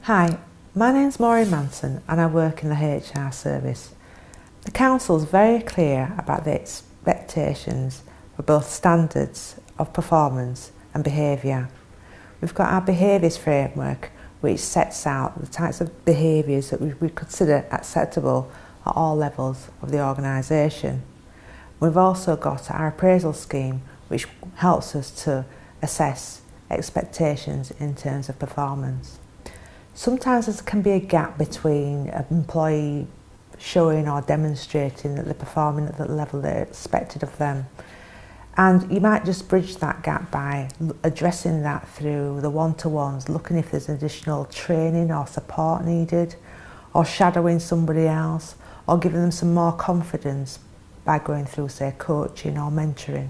Hi, my name's Maureen Manson and I work in the HR service. The Council is very clear about the expectations for both standards of performance and behaviour. We've got our behaviours framework which sets out the types of behaviours that we consider acceptable at all levels of the organisation. We've also got our appraisal scheme which helps us to assess expectations in terms of performance. Sometimes there can be a gap between an employee showing or demonstrating that they're performing at the level they're expected of them. And you might just bridge that gap by addressing that through the one-to-ones, looking if there's additional training or support needed, or shadowing somebody else, or giving them some more confidence by going through, say, coaching or mentoring.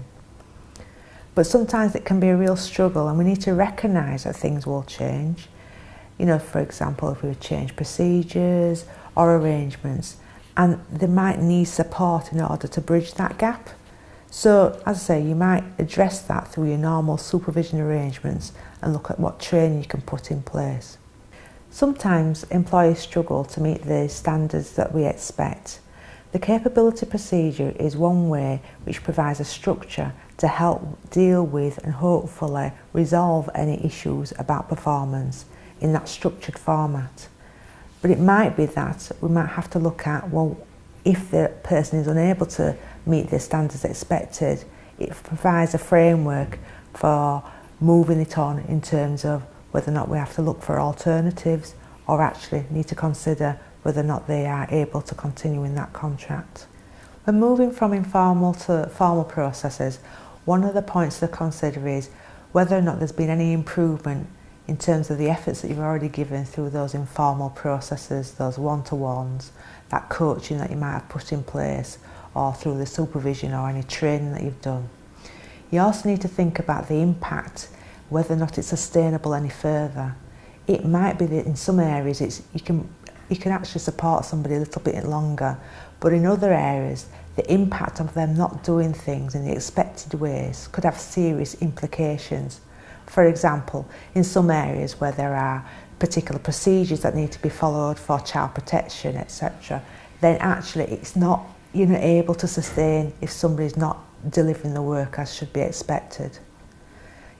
But sometimes it can be a real struggle and we need to recognise that things will change. You know, for example, if we change procedures or arrangements, and they might need support in order to bridge that gap. So, as I say, you might address that through your normal supervision arrangements and look at what training you can put in place. Sometimes employees struggle to meet the standards that we expect. The capability procedure is one way which provides a structure to help deal with and hopefully resolve any issues about performance in that structured format. But it might be that we might have to look at, well, if the person is unable to meet the standards expected, it provides a framework for moving it on in terms of whether or not we have to look for alternatives or actually need to consider whether or not they are able to continue in that contract. When moving from informal to formal processes, one of the points to consider is whether or not there's been any improvement in terms of the efforts that you've already given through those informal processes, those one-to-ones, that coaching that you might have put in place, or through the supervision or any training that you've done. You also need to think about the impact, whether or not it's sustainable any further. It might be that in some areas you can actually support somebody a little bit longer, but in other areas the impact of them not doing things in the expected ways could have serious implications. For example, in some areas where there are particular procedures that need to be followed for child protection, etc., then actually it's not able to sustain if somebody's not delivering the work as should be expected.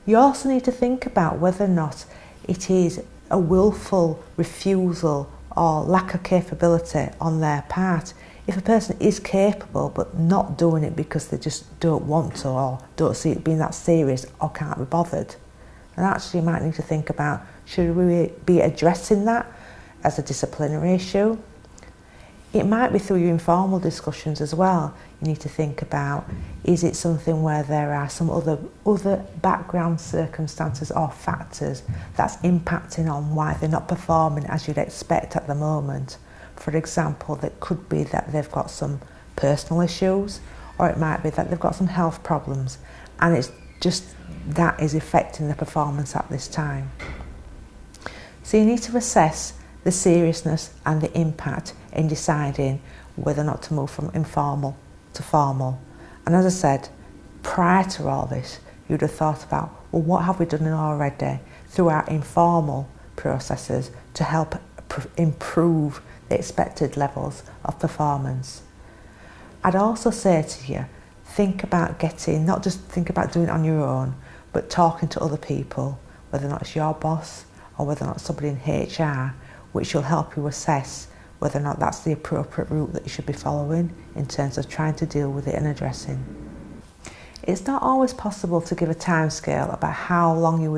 You also need to think about whether or not it is a willful refusal or lack of capability on their part. If a person is capable but not doing it because they just don't want to or don't see it being that serious or can't be bothered, and actually you might need to think about, should we be addressing that as a disciplinary issue? It might be through your informal discussions as well. You need to think about, is it something where there are some other background circumstances or factors that's impacting on why they're not performing as you'd expect at the moment? For example, it could be that they've got some personal issues, or it might be that they've got some health problems, and it's just that is affecting the performance at this time. So you need to assess the seriousness and the impact in deciding whether or not to move from informal to formal. And as I said, prior to all this, you'd have thought about, well, what have we done already through our informal processes to help improve the expected levels of performance. I'd also say to you, think about not just think about doing it on your own, but talking to other people, whether or not it's your boss or whether or not somebody in HR, which will help you assess whether or not that's the appropriate route that you should be following in terms of trying to deal with it and addressing. It's not always possible to give a timescale about how long you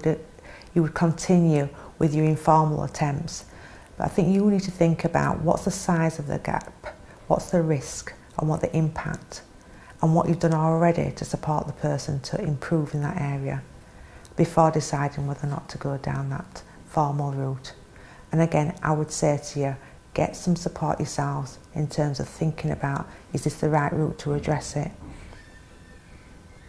would continue with your informal attempts, but I think you need to think about what's the size of the gap, what's the risk and what the impact, and what you've done already to support the person to improve in that area before deciding whether or not to go down that formal route. And again, I would say to you, get some support yourselves in terms of thinking about, is this the right route to address it?